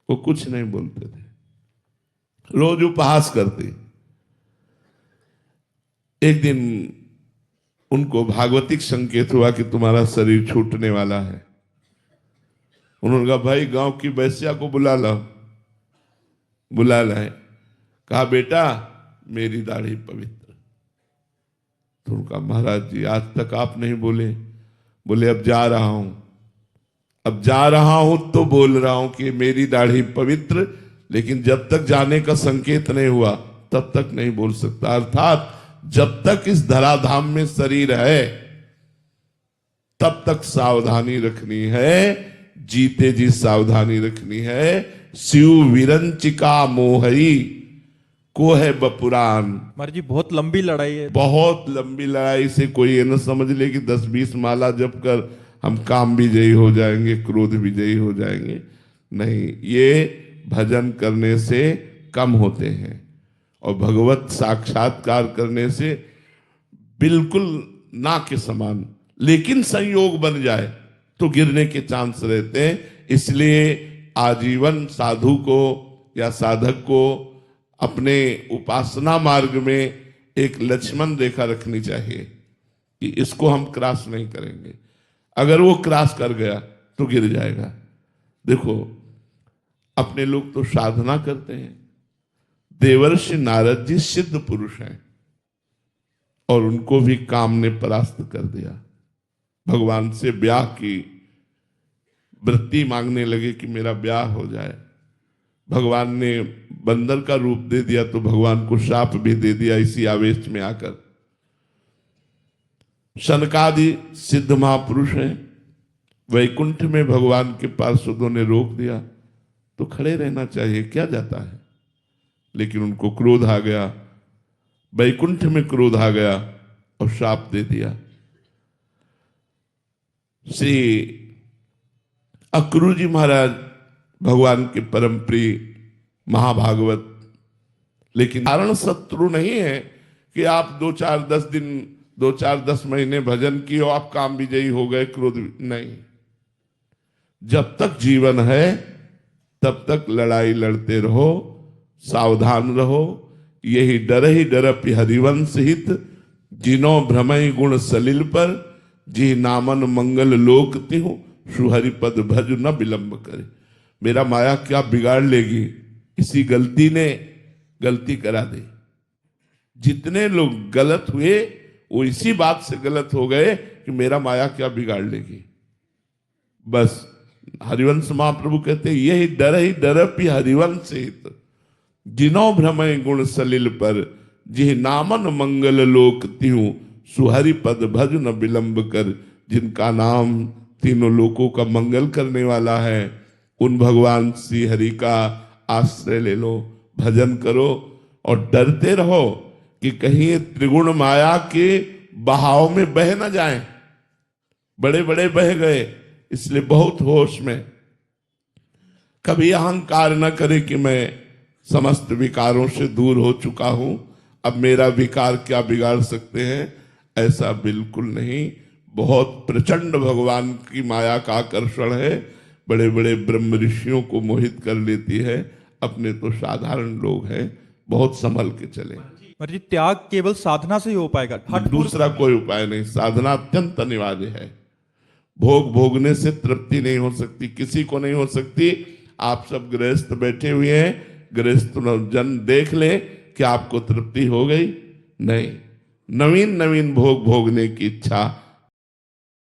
वो कुछ नहीं बोलते थे, रोज उपहास करते। एक दिन उनको भागवतिक संकेत हुआ कि तुम्हारा शरीर छूटने वाला है। उन्होंने कहा भाई गांव की वैश्या को बुला लाओ। बुला लाए। कहा बेटा मेरी दाढ़ी पवित्र। तो उनका महाराज जी आज तक आप नहीं बोले। बोले अब जा रहा हूं, अब जा रहा हूं तो बोल रहा हूं कि मेरी दाढ़ी पवित्र, लेकिन जब तक जाने का संकेत नहीं हुआ तब तक नहीं बोल सकता। अर्थात जब तक इस धराधाम में शरीर है तब तक सावधानी रखनी है, जीते जी सावधानी रखनी है। शिव विरंचिका मोहई को है बपुरान। महाराज जी बहुत लंबी लड़ाई है। बहुत लंबी लड़ाई से कोई ये न समझ ले कि 10-20 माला जप कर हम काम विजयी हो जाएंगे, क्रोध विजयी हो जाएंगे। नहीं, ये भजन करने से कम होते हैं और भगवत साक्षात्कार करने से बिल्कुल ना के समान। लेकिन संयोग बन जाए तो गिरने के चांस रहते हैं। इसलिए आजीवन साधु को या साधक को अपने उपासना मार्ग में एक लक्ष्मण रेखा रखनी चाहिए कि इसको हम क्रॉस नहीं करेंगे। अगर वो क्रॉस कर गया तो गिर जाएगा। देखो अपने लोग तो साधना करते हैं। देवर्षि नारद जी सिद्ध पुरुष हैं और उनको भी काम ने परास्त कर दिया। भगवान से ब्याह की वृत्ति मांगने लगे कि मेरा ब्याह हो जाए। भगवान ने बंदर का रूप दे दिया तो भगवान को शाप भी दे दिया इसी आवेश में आकर। शनकादि सिद्ध महापुरुष हैं, वैकुंठ में भगवान के पार्षदों ने रोक दिया तो खड़े रहना चाहिए, क्या जाता है। लेकिन उनको क्रोध आ गया, वैकुंठ में क्रोध आ गया और शाप दे दिया। श्री अक्रू जी महाराज भगवान के परम प्रिय महाभागवत, लेकिन कारण शत्रु नहीं है कि आप 2-4-10 महीने भजन किए हो, आप काम विजयी हो गए, क्रोध नहीं। जब तक जीवन है तब तक लड़ाई लड़ते रहो, सावधान रहो। यही डरपि हरिवंश हित, जिनो भ्रमय गुण सलिल पर, जी नामन मंगल लोक तिहु, सुहरिपद भज न विलंब करे। मेरा माया क्या बिगाड़ लेगी, इसी गलती ने गलती करा दी। जितने लोग गलत हुए वो इसी बात से गलत हो गए कि मेरा माया क्या बिगाड़ लेगी। बस हरिवंश महाप्रभु कहते यही डरपि हरिवंश हित, जिनो भ्रमय गुण सलिल पर, जिह नामन मंगल लोक तिहु, सुहरिपद भज न विलंब कर। जिनका नाम तीनों लोकों का मंगल करने वाला है, उन भगवान श्री हरि का आश्रय ले लो, भजन करो और डरते रहो कि कहीं त्रिगुण माया के बहाव में बह न जाएं। बड़े बड़े बह गए, इसलिए बहुत होश में। कभी अहंकार न करे कि मैं समस्त विकारों से दूर हो चुका हूं, अब मेरा विकार क्या बिगाड़ सकते हैं। ऐसा बिल्कुल नहीं। बहुत प्रचंड भगवान की माया का आकर्षण है, बड़े बड़े ब्रह्म ऋषियों को मोहित कर लेती है। अपने तो साधारण लोग हैं, बहुत संभल के चले। महाराज जी त्याग केवल साधना से ही हो पाएगा, दूसरा कोई उपाय नहीं। साधना अत्यंत अनिवार्य है। भोग भोगने से तृप्ति नहीं हो सकती, किसी को नहीं हो सकती। आप सब गृहस्थ बैठे हुए हैं, गृहस्थ जन देख ले कि आपको तृप्ति हो गई? नहीं। नवीन नवीन भोग भोगने की इच्छा